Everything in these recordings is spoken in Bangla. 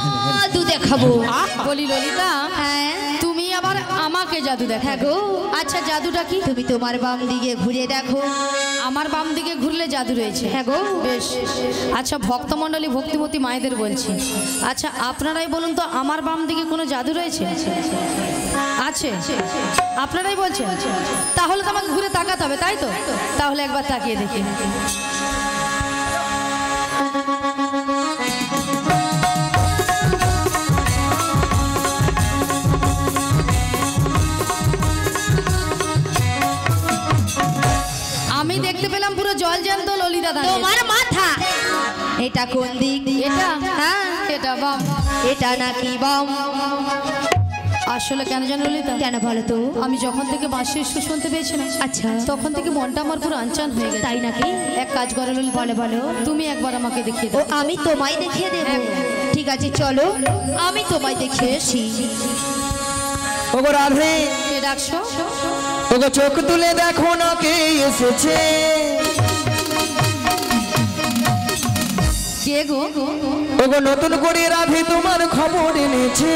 জাদু দেখাবো। বলি ললিতা, হ্যাঁ তুমি আবার আমাকে জাদু দেখাবো? আচ্ছা জাদুটা কি? তুমি তোমার বাম দিকে ঘুরে দেখো। আমার বাম দিকে ঘুরলে জাদু রয়েছে? হ্যাঁ গো। বেশ। আচ্ছা ভক্তমণ্ডলী ভক্তিমতী মায়েদের বলছি, আচ্ছা আপনারাই বলুন তো আমার বাম দিকে কোনো জাদু রয়েছে? আছে? আপনারাই বলছেন? তাহলে তো আমাকে ঘুরে তাকাতে হবে, তাই তো? তাহলে একবার তাকিয়ে দেখি। আমি দেখতে পেলাম পুরো জল জ্যান্ত ললিতা দাঁড়িয়ে। তোমার মাথা এটা কোন দিক? এটা? হ্যাঁ এটা বাম। এটা নাকি বাম? আসলে কেন জানো ললিতা? কেন বলো তো? আমি যখন থেকে বাঁশির সুর শুনতে পেয়েছিলাম, আচ্ছা তখন থেকে মনটা আমার পুরো আনচান হয়ে গেছে। তাই নাকি? এক কাজ করো ললিতা, বলো বলো। তুমি একবার আমাকে দেখিয়ে ও দাও। আমি তোমায় দেখিয়ে দেবো। ঠিক আছে চলো আমি তোমায় দেখিয়ে আসি। ওগো রাধে, কে ডাকছো? ওগো চোখ তুলে দেখো না কে এসেছে। কে গো? ওগো নতুন করে রাধে তোমার খবর এনেছে।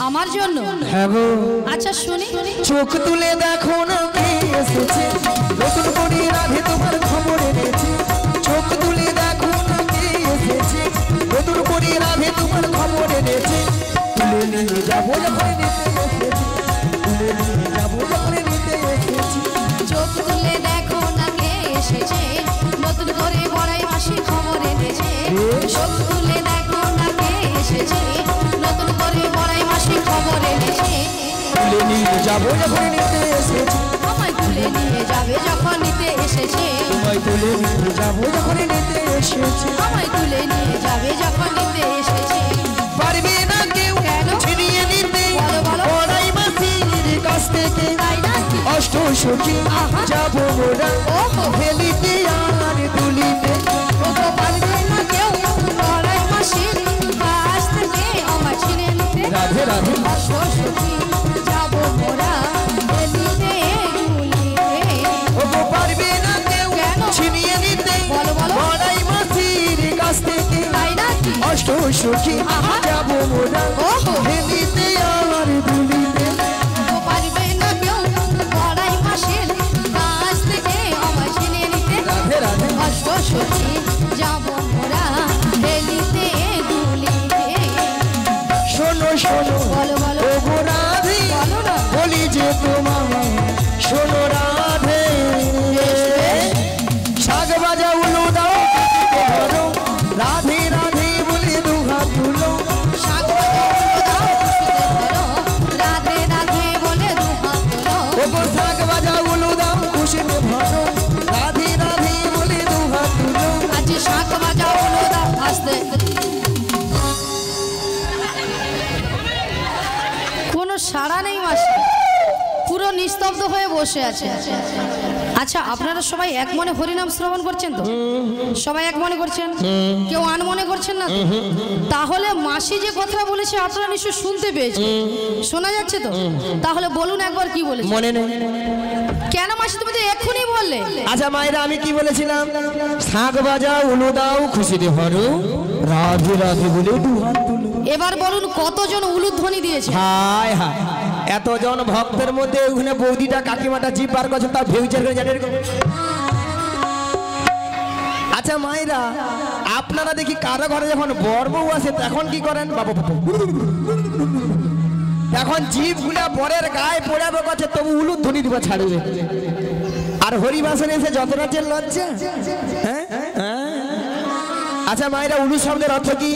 আমার জন্য? হ্যাঁ গো। আচ্ছা শুনি। চোখ তুলে দেখো না কে এসেছে, নতুন করে রাধে তোমার খবর এনেছে। চোখ তুলে দেখো না কে এসেছে, নতুন করে রাধে তোমার খবর এনেছে। তুলে নিয়ে যাবো যখন নিতে এসেছি, তুলে নিয়ে যাবো যখন নিতে এসেছি। চোখ তুলে দেখো না কে এসেছে, নতুন করে বড়াই মাসি খবর এনেছে। চোখ তুলে দেখো না কে এসেছে, নতুন করে বড়াই মাসি খবর এনেছে। তুলে নিয়ে যাবো যখন নিতে এসেছি, আমায় তুলে নিয়ে যাবে যখন নিতে এসেছে। তোমায় তুলে নিয়ে যাবো যখন নিতে এসেছি। আমায় তুলে নিয়ে যাবে যখন নিতে এসেছে। পারবে না কেউ কেন? ছিনিয়ে নিতে বলো, বলো। ওরাই মাসির কাছ থেকে। তাই নাকি? অষ্ট সখী যাবো মোরা ওহো। হেলিতে আর তুলিতে। ওগো পারবে না কেউ বড়াই মাসির কাছ থেকে আমায় ছিনে নিতে। রাধে রাধে সখী যাবো মোরা এলিতে গুলিতে। ওগো পারবে না কেউ কেন? ছিনিয়ে নিতে বলো, বলো। ওরাই মাসির কাছ থেকে। তাই নাকি? অষ্ট সখী যাবো মোরা ওহো। হেলিতে আর তুলিতে। ওগো পারবে না কেউ বড়াই মাসির কাছ থেকে আমায় ছিনে নিতে। রাধে রাধে সখী যাবো মোরা এলিতে গুলিতে। শোনো শোনো বলো, বলো। ওগো রাধে বলো না। বলি যে তোমায়, শোনো রাধে শাক বাজা উলু দাও ধরো, রাধে রাধে বলে দুহাত তুলো। শাক বাজাও দাও খুশিতে ধরো, রাধে রাধে বলে দুহাত তোলো। ওগো শাক বাজা উলু দাও খুশিতে ভরো, রাধে রাধে বলে দুহাত তুলো। আজ শাক বাজাও দাও আস্তে। কোনো সাড়া নেই মাসি, পুরো নিস্তব্ধ হয়ে বসে আছে। আচ্ছা আপনারা সবাই এক মনে হরিনাম শ্রবণ করছেন তো? সবাই এক মনে করছেন? কেউ আন মনে করছেন না তো? তাহলে মাসি যে কথা বলেছে আপনারা নিশ্চয় শুনতে পেয়েছেন, শোনা যাচ্ছে তো? তাহলে বলুন একবার কি বলেছে। মনে নেই? কেন মাসি তুমি তো এক্ষুনি বললে? আচ্ছা মায়েরা আমি কি বলেছিলাম? শাক বাজা উলু দাও খুশিতে ভরো, রাধে রাধে বলে দুহাত তুলো। এবার বলুন কতজন উলুধ্বনি দিয়েছে? হায় হায় এতজন ভক্তের মধ্যে ওখানে বৌদিটা কাকিমাটা জি পার করছে, তার ফিউচার করে জানেন। আচ্ছা মায়েরা আপনারা দেখি কারো ঘরে যখন বর বউ আসে তখন কি করেন? বাবা এখন জিভ গুলা বরের গায়ে পড়াবে করছে, তবু উলুদ ধ্বনি দিবা ছাড়বে। আর হরিবাসনে এসে যতটা চেন লজ্জা। হ্যাঁ হ্যাঁ। আচ্ছা মায়েরা উলু শব্দের অর্থ কি?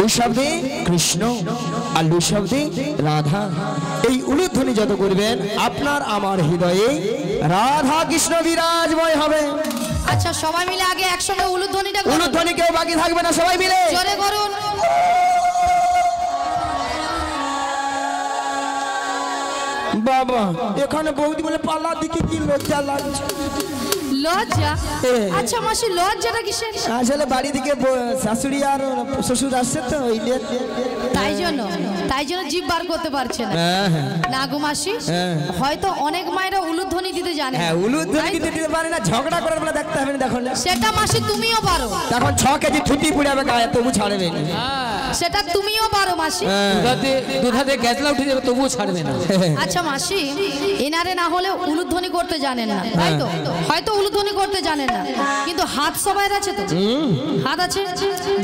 উ শব্দে কৃষ্ণ আর লু শব্দে রাধা। এই উলুধ্বনি যত করবেন আপনার আমার হৃদয়ে রাধা কৃষ্ণ বিরাজময় হবে। আচ্ছা সবাই মিলে আগে একসঙ্গে উলুধ্বনিটা করুন। উলুধ্বনি কেউ বাকি থাকবে না, সবাই মিলে জোরে করুন। বাবা এখানে বৌদি বলে পাল্লা দিকে কি লজ্জা লাগছে। লজ্জা? আচ্ছা মাসি লজ্জাটা কিসের? আসলে বাড়ি থেকে শাশুড়ি আর শ্বশুর আসছে তো ওই তাই জন্য জিভ বার করতে পারছে না। না গো মাসি, হয়তো অনেক মায়েরা উলুধ্বনি দিতে জানে। হ্যাঁ উলুধ্বনি দিতে পারে না, ঝগড়া করার বেলা দেখতে হবে না। দেখো না সেটা মাসি তুমিও পারো। তখন 6 কেজি থুতি পুড়ে যাবে গায়ে, তবু ছাড়বে না। সেটা তুমিও পারো মাসি। দুধাতে গ্যাসলা উঠে যাবে তবুও ছাড়বে না। আচ্ছা মাসি, এনারে না হলে উলুধ্বনি করতে জানেন না, তাই তো? হয়তো উলুধ্বনি করতে জানেন না, কিন্তু হাত সবাই আছে তো? হাত আছে,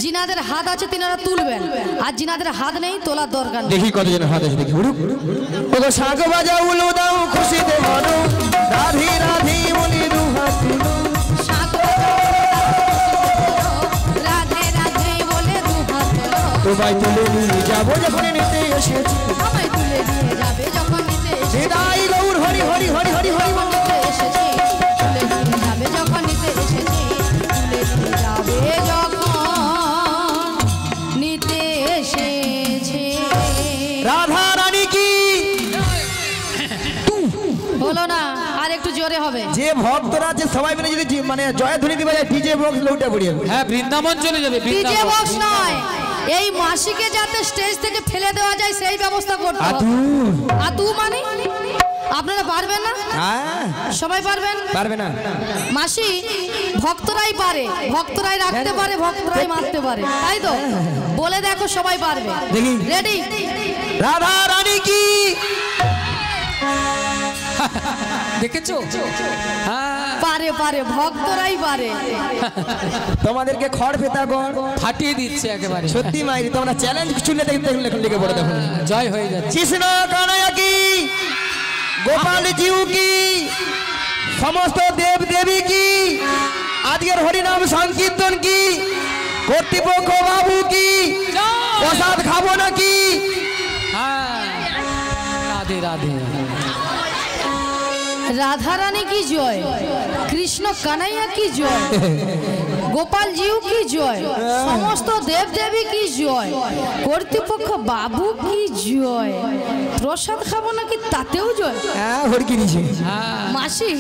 জিনাদের হাত আছে তিনারা তুলবেন, আর জিনাদের হাত নেই তোলার দরকার নেই। দেখি কতজন হাত আছে দেখি। ওগো শাঁখ বাজাও উলু দাও খুশিতে মনো, রাধি রাধি বলি দুহাত তুলো। রাধে রাধে বলে দুহাত তোলো। তোমায় তুলে নিয়ে যাবো যখন নিতে এসেছি, আমায় তুলে নিয়ে যাবে যখন নিতে এসেছি। বিদায় গৌর হরি হরি হরি হরি হরি বল। নিতে এসেছি, তুলে নিয়ে যাবে যখন নিতে এসেছি, তুলে নিয়ে যাবে যখন নিতে এসেছে। রাধা রানী কি হলো না, আর একটু জোরে হবে। যে ভক্তরা আছে সবাই মিলে যদি মানে জয়ধ্বনি দিবে, ডিজে বক্স লউটা পড়িয়ে হ্যাঁ বৃন্দাবন চলে যাবে। ডিজে বক্স নয়, এই মাসিকে যাতে স্টেজ থেকে ফেলে দেওয়া যায় সেই ব্যবস্থা করতে হবে। আতু মানে আপনারা পারবেন না? সবাই পারবেন? পারবে না মাসি, ভক্তরাই পারে, ভক্তরাই রাখতে পারে, ভক্তরাই মারতে পারে, তাই তো? বলে দেখো সবাই পারবে। দেখি। রেডি? রাধা রানী কি দেখেছো? পারে পারে, ভক্তরাই পারে। তোমাদেরকে খড় পেতা গড় ফাটিয়ে দিচ্ছে একেবারে। সত্যি মাইরি, তোমরা চ্যালেঞ্জ চুলে দেখতে লিখে পড়ে দেখো। জয় হয়ে যাচ্ছে। কৃষ্ণ কানাইয়া কি, গোপাল জিউ কি, সমস্ত দেব দেবী কি, আজকের হরিনাম সংকীর্তন কি, কর্তৃপক্ষ বাবু কি, প্রসাদ খাবো নাকি? হ্যাঁ রাধে রাধে। রাধা রানী কি জয়, কৃষ্ণ কানাইয়া কি জয়, গোপাল জিউ কি জয়, সমস্ত দেব দেবী কি জয়, কর্তৃপক্ষ বাবু কি জয়, প্রসাদ খাবো নাকি তাতেও জয়। হ্যাঁ হরকি দিছে। মাসি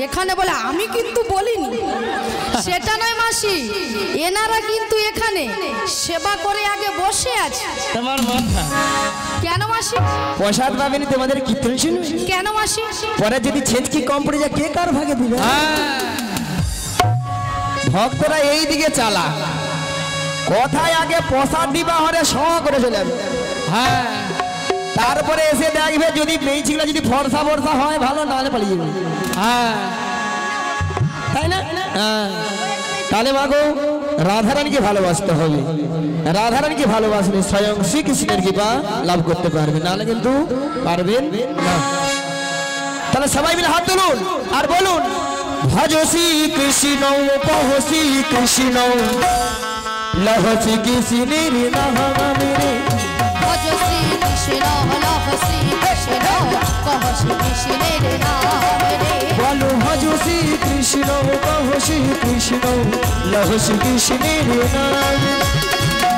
এখানে বলে আমি কিন্তু বলিনি, সেটা নয় মাসি, এনারা কিন্তু এখানে সেবা করে আগে বসে আছে। তোমার মাথা কেন মাসি? প্রসাদ পাবেনি তোমাদের কীর্তন শুনবে। কেন মাসি? পরে যদি ছেঁচকি কম পড়ে যায় কে কার ভাগে দিবে? ভক্তরা এই দিকে চালা, কোথায় আগে প্রসাদ দিবা হরে স করে চলে যাবে। হ্যাঁ তারপরে এসে দেখবে যদি মেয়েছিগুলো যদি ফর্সা ফর্সা হয় ভালো, না হলে পালিয়ে যাবে। হ্যাঁ তাই না? তাহলে মাগো রাধারানীকে ভালোবাসতে হবে, রাধারানীকে ভালোবাসলে স্বয়ং শ্রীকৃষ্ণের কৃপা লাভ করতে পারবে, নাহলে কিন্তু পারবেন না। তাহলে সবাই মিলে হাত তুলুন আর বলুন, ভজ শ্রী কৃষ্ণ পহ শ্রী কৃষ্ণ, লহ শ্রী কৃষ্ণের নাম রে। ভজ শ্রী কৃষ্ণ, লহ শ্রী কৃষ্ণ, কহ শ্রী কৃষ্ণের নাম রে। বলো ভজ শ্রী কৃষ্ণ পহ শ্রী কৃষ্ণ, লহ শ্রী কৃষ্ণের নাম।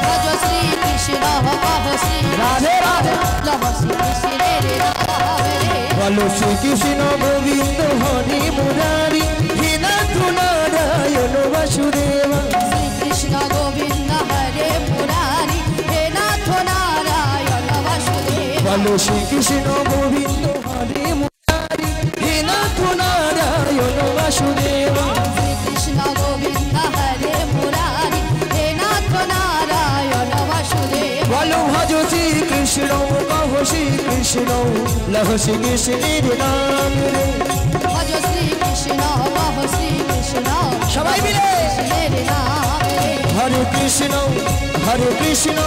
ভজ শ্রী কৃষ্ণ, কহ শ্রী রাধে রাধে। লহ শ্রী কৃষ্ণের নাম রে। বলো শ্রীকৃষ্ণ গোবিন্দ হরি মুরারি, হে নাথ নারায়ণ বাসুদেবা। শ্রীকৃষ্ণ গোবিন্দ হরে মুরারি, হে নাথ নারায়ণ বাসুদেব। বলো শ্রীকৃষ্ণ গোবিন্দ হরি মুরারি, হে নাথ নারায়ণ বাসুদেবা। শ্রীকৃষ্ণ গোবিন্দ হরে মুরারি, হে নাথ নারায়ণ বাসুদেব। বলো ভজ শ্রীকৃষ্ণ কহ শ্রীকৃষ্ণ, লহ শ্রীকৃষ্ণের নাম রে। ভজ শ্রীকৃষ্ণ, কহ শ্রীকৃষ্ণ, সবাই মিলে কৃষ্ণের নাম রে। হরে কৃষ্ণ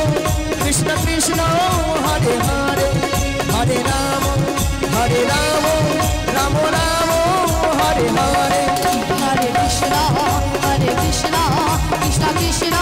কৃষ্ণ কৃষ্ণ হরে হরে, হরে রাম রাম রাম হরে হরে। হরে কৃষ্ণ কৃষ্ণ কৃষ্ণ কৃষ্ণ